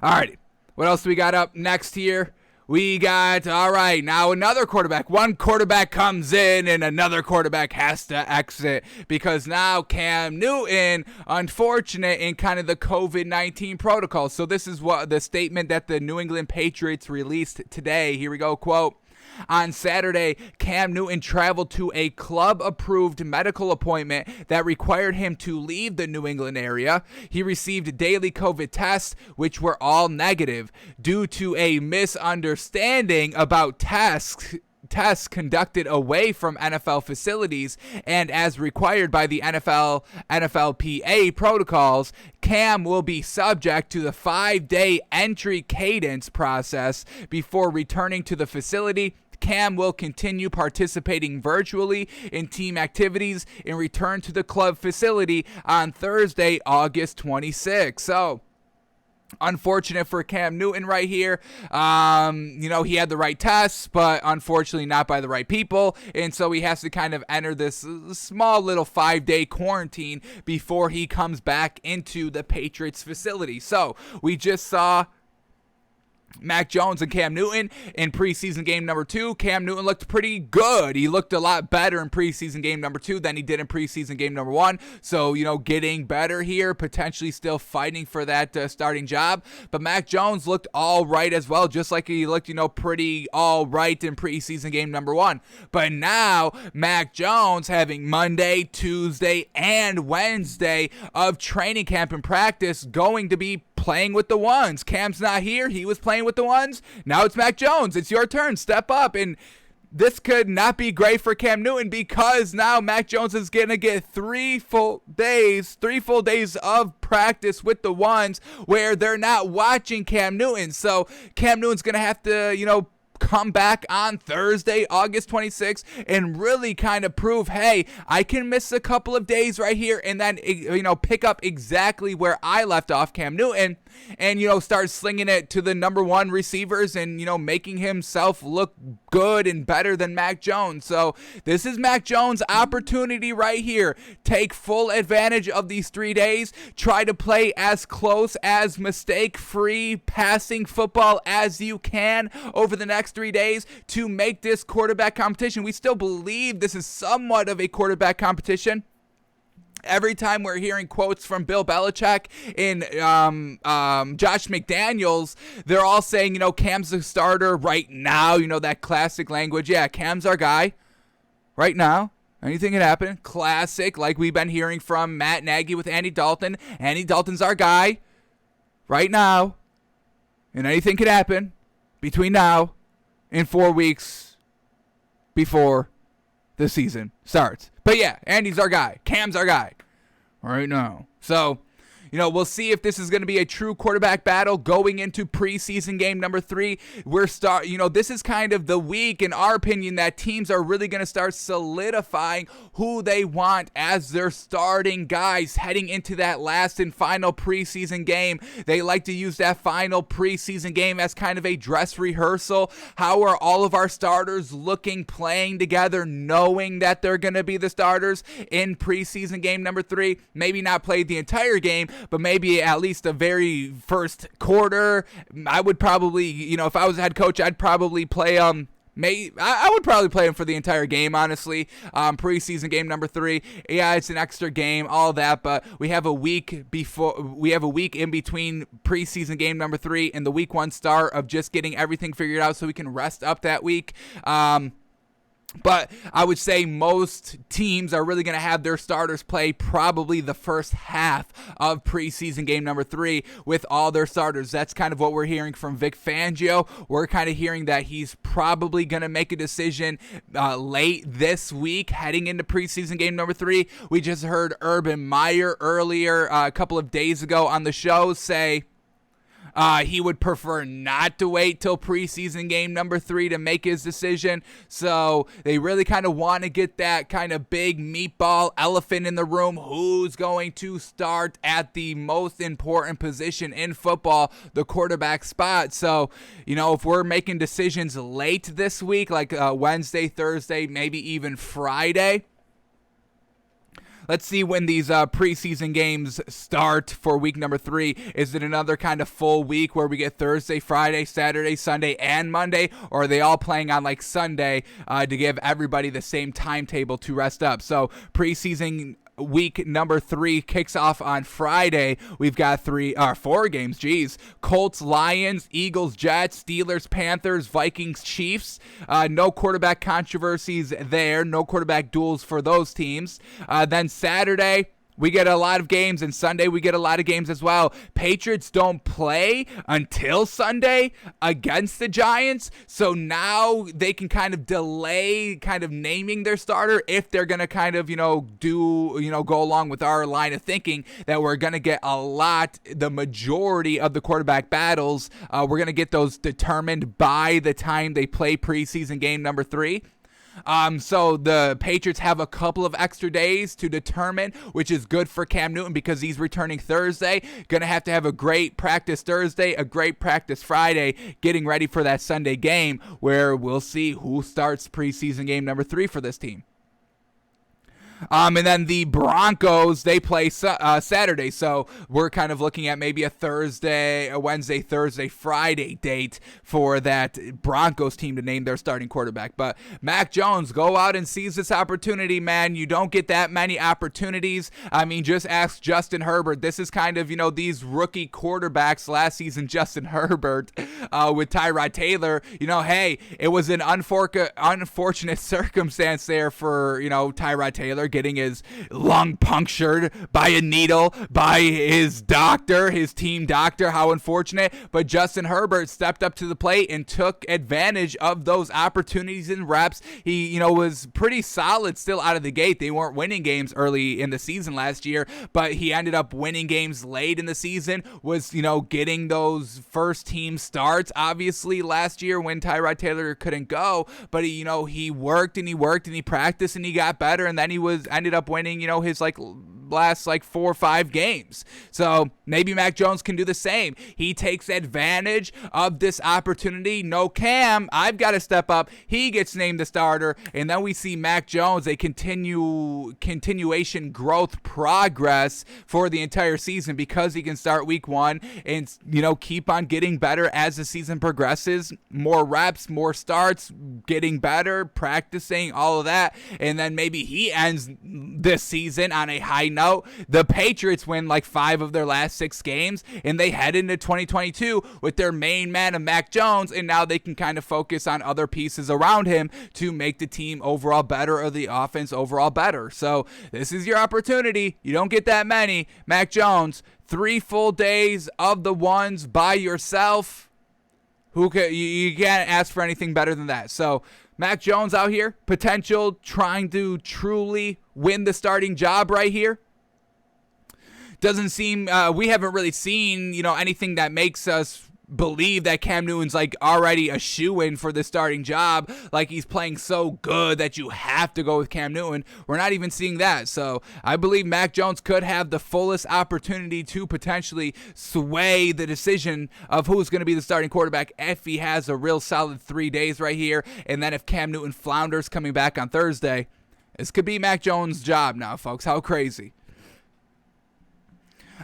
All right. What else do we got up next here? We got, all right, now another quarterback. One quarterback comes in and another quarterback has to exit because now Cam Newton, unfortunate in kind of the COVID-19 protocol. So this is what the statement that the New England Patriots released today. Here we go, quote. On Saturday, Cam Newton traveled to a club-approved medical appointment that required him to leave the New England area. He received daily COVID tests, which were all negative. Due to a misunderstanding about tests conducted away from NFL facilities and as required by the NFLPA protocols, Cam will be subject to the 5-day entry cadence process before returning to the facility. Cam will continue participating virtually in team activities and return to the club facility on Thursday, August 26th. So, unfortunate for Cam Newton right here. He had the right tests, but unfortunately not by the right people. And so he has to kind of enter this small little 5-day quarantine before he comes back into the Patriots facility. So we just saw Mac Jones and Cam Newton in preseason game number 2. Cam Newton looked pretty good. He looked a lot better in preseason game number 2 than he did in preseason game number 1. So, getting better here, potentially still fighting for that starting job. But Mac Jones looked all right as well, just like he looked, pretty all right in preseason game number 1. But now, Mac Jones having Monday, Tuesday, and Wednesday of training camp and practice going to be playing with the ones. Cam's not here. He was playing with the ones. Now it's Mac Jones. It's your turn. Step up. And this could not be great for Cam Newton because now Mac Jones is going to get 3 full days of practice with the ones where they're not watching Cam Newton. So Cam Newton's going to have to, come back on Thursday, August 26th, and really kind of prove, hey, I can miss a couple of days right here and then, pick up exactly where I left off Cam Newton and, start slinging it to the number 1 receivers and, making himself look good and better than Mac Jones. So this is Mac Jones' opportunity right here. Take full advantage of these 3 days. Try to play as close as mistake-free passing football as you can over the next 3 days to make this quarterback competition. We still believe this is somewhat of a quarterback competition. Every time we're hearing quotes from Bill Belichick and Josh McDaniels, they're all saying, Cam's the starter right now. That classic language. Yeah, Cam's our guy right now. Anything can happen. Classic, like we've been hearing from Matt Nagy with Andy Dalton. Andy Dalton's our guy right now. And anything could happen between now and 4 weeks before the season starts. But yeah, Andy's our guy. Cam's our guy right now. So, we'll see if this is going to be a true quarterback battle going into preseason game number 3. This is kind of the week, in our opinion, that teams are really going to start solidifying who they want as their starting guys heading into that last and final preseason game. They like to use that final preseason game as kind of a dress rehearsal. How are all of our starters looking, playing together, knowing that they're going to be the starters in preseason game number 3? Maybe not play the entire game, but maybe at least the very first quarter. I would probably, if I was a head coach, I'd probably play I would probably play him for the entire game, honestly. Preseason game number 3. Yeah, it's an extra game, all that, but we have a week in between preseason game number 3 and the week 1 start of just getting everything figured out so we can rest up that week. But I would say most teams are really going to have their starters play probably the first half of preseason game number 3 with all their starters. That's kind of what we're hearing from Vic Fangio. We're kind of hearing that he's probably going to make a decision late this week heading into preseason game number 3. We just heard Urban Meyer earlier a couple of days ago on the show say he would prefer not to wait till preseason game number 3 to make his decision. So they really kind of want to get that kind of big meatball elephant in the room. Who's going to start at the most important position in football, the quarterback spot? So, if we're making decisions late this week, like Wednesday, Thursday, maybe even Friday, Let's see when these preseason games start for week number 3. Is it another kind of full week where we get Thursday, Friday, Saturday, Sunday, and Monday? Or are they all playing on like Sunday to give everybody the same timetable to rest up? So preseason week number 3 kicks off on Friday. We've got 4 games. Colts, Lions, Eagles, Jets, Steelers, Panthers, Vikings, Chiefs. No quarterback controversies there. No quarterback duels for those teams. Then Saturday, we get a lot of games, and Sunday we get a lot of games as well. Patriots don't play until Sunday against the Giants, so now they can kind of delay kind of naming their starter if they're going to kind of, go along with our line of thinking that we're going to get the majority of the quarterback battles. We're going to get those determined by the time they play preseason game number 3. So the Patriots have a couple of extra days to determine, which is good for Cam Newton because he's returning Thursday. Going to have a great practice Thursday, a great practice Friday, getting ready for that Sunday game where we'll see who starts preseason game number 3 for this team. And then the Broncos, they play Saturday, so we're kind of looking at maybe a Wednesday, Thursday, Friday date for that Broncos team to name their starting quarterback. But Mac Jones, go out and seize this opportunity, man. You don't get that many opportunities. I mean, just ask Justin Herbert. This is kind of, these rookie quarterbacks last season, Justin Herbert with Tyrod Taylor. Hey, it was an unfortunate circumstance there for, Tyrod Taylor getting his lung punctured by a needle by his doctor, his team doctor. How unfortunate. But Justin Herbert stepped up to the plate and took advantage of those opportunities and reps. He, was pretty solid still out of the gate. They weren't winning games early in the season last year, but he ended up winning games late in the season, was, getting those first team starts, obviously, last year when Tyrod Taylor couldn't go. But, he worked and he practiced and he got better, and then he ended up winning, his last 4 or 5 games. So maybe Mac Jones can do the same. He takes advantage of this opportunity. No Cam, I've got to step up. He gets named the starter, and then we see Mac Jones a continuation growth progress for the entire season because he can start week 1 and keep on getting better as the season progresses. More reps, more starts, getting better, practicing, all of that, and then maybe he ends this season on a high note. The Patriots win 5 of their last 6 games, and they head into 2022 with their main man of Mac Jones, and now they can kind of focus on other pieces around him to make the team overall better or the offense overall better. So this is your opportunity. You don't get that many. Mac Jones, 3 full days of the ones by yourself. You can't ask for anything better than that. So Mac Jones out here, potential, trying to truly win the starting job right here. Doesn't seem, we haven't really seen, anything that makes us believe that Cam Newton's already a shoo-in for the starting job, he's playing so good that you have to go with Cam Newton. We're not even seeing that. So I believe Mac Jones could have the fullest opportunity to potentially sway the decision of who's going to be the starting quarterback if he has a real solid 3 days right here. And then if Cam Newton flounders coming back on Thursday, this could be Mac Jones' job now, folks. How crazy.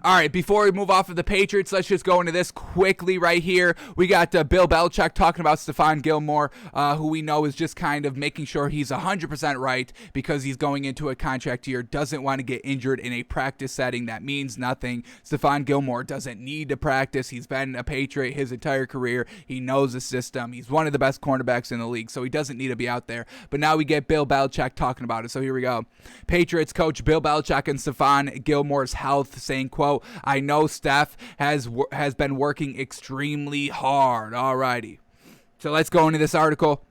All right, before we move off of the Patriots, let's just go into this quickly right here. We got Bill Belichick talking about Stephon Gilmore, who we know is just kind of making sure he's 100% right because he's going into a contract year, doesn't want to get injured in a practice setting. That means nothing. Stephon Gilmore doesn't need to practice. He's been a Patriot his entire career. He knows the system. He's one of the best cornerbacks in the league, so he doesn't need to be out there. But now we get Bill Belichick talking about it, so here we go. Patriots coach Bill Belichick and Stephon Gilmore's health, saying, quote, I know Steph has been working extremely hard. Alrighty. So let's go into this article.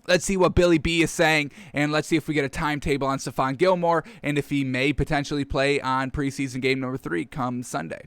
Let's see what Billy B is saying, and let's see if we get a timetable on Stephon Gilmore and if he may potentially play on preseason game number 3 come Sunday.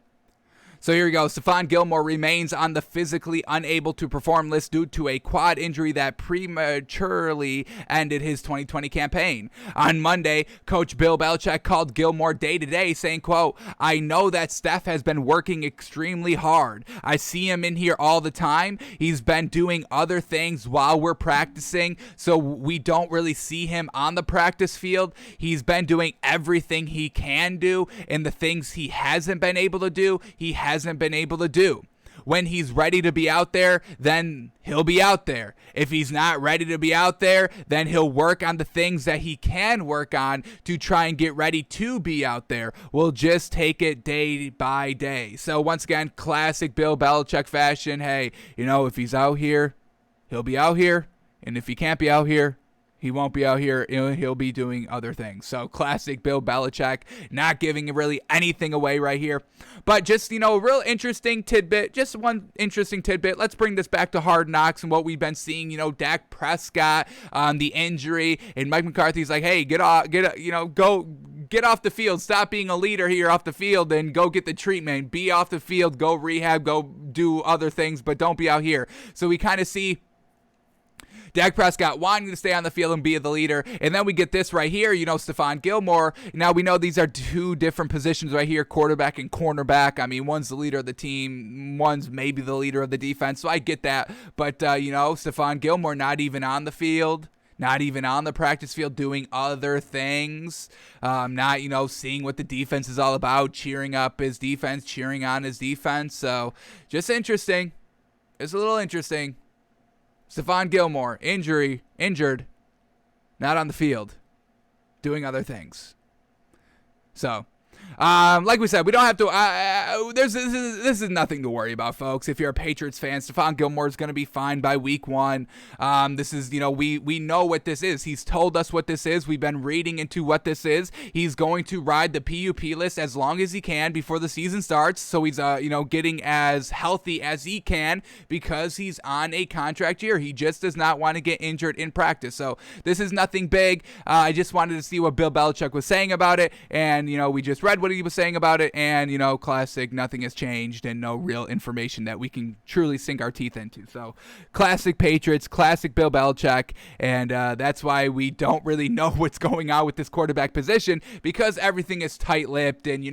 So here we go. Stephon Gilmore remains on the physically unable to perform list due to a quad injury that prematurely ended his 2020 campaign. On Monday, Coach Bill Belichick called Gilmore day-to-day, saying, quote, "I know that Steph has been working extremely hard. I see him in here all the time. He's been doing other things while we're practicing, so we don't really see him on the practice field. He's been doing everything he can do, and the things he hasn't been able to do, he hasn't been able to do. When he's ready to be out there, then he'll be out there. If he's not ready to be out there, then he'll work on the things that he can work on to try and get ready to be out there. We'll just take it day by day." So once again, classic Bill Belichick fashion. Hey, if he's out here, he'll be out here. And if he can't be out here, he won't be out here. He'll be doing other things. So classic Bill Belichick, not giving really anything away right here. But just, a real interesting tidbit. Just one interesting tidbit. Let's bring this back to Hard Knocks and what we've been seeing. Dak Prescott, the injury, and Mike McCarthy's like, hey, get off the field. Stop being a leader here off the field and go get the treatment. Be off the field. Go rehab. Go do other things, but don't be out here. So we kind of see Dak Prescott wanting to stay on the field and be the leader. And then we get this right here, Stephon Gilmore. Now we know these are two different positions right here, quarterback and cornerback. I mean, one's the leader of the team, one's maybe the leader of the defense. So I get that. But, Stephon Gilmore not even on the field. Not even on the practice field, doing other things, not, seeing what the defense is all about, cheering up his defense, cheering on his defense. So just interesting. It's a little interesting. Stephon Gilmore, injured, not on the field, doing other things. So, like we said, we don't have to. This is nothing to worry about, folks. If you're a Patriots fan, Stephon Gilmore is going to be fine by week 1. This is, we know what this is. He's told us what this is. We've been reading into what this is. He's going to ride the PUP list as long as he can before the season starts. So he's, getting as healthy as he can because he's on a contract year. He just does not want to get injured in practice. So this is nothing big. I just wanted to see what Bill Belichick was saying about it, and we just read what he was saying about it, and classic, nothing has changed and no real information that we can truly sink our teeth into. So classic Patriots, classic Bill Belichick, and that's why we don't really know what's going on with this quarterback position, because everything is tight-lipped and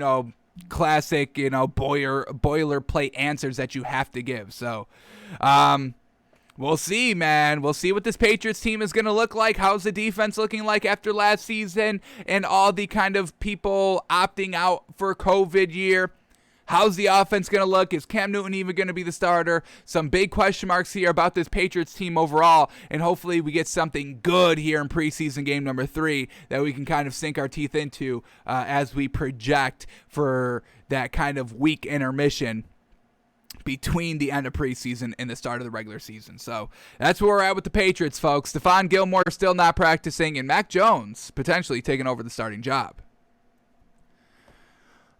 classic boilerplate answers that you have to give. So we'll see, man. We'll see what this Patriots team is going to look like. How's the defense looking like after last season and all the kind of people opting out for COVID year? How's the offense going to look? Is Cam Newton even going to be the starter? Some big question marks here about this Patriots team overall, and hopefully we get something good here in preseason game number 3 that we can kind of sink our teeth into as we project for that kind of week intermission between the end of preseason and the start of the regular season. So that's where we're at with the Patriots, folks. Stephon Gilmore still not practicing, and Mac Jones potentially taking over the starting job.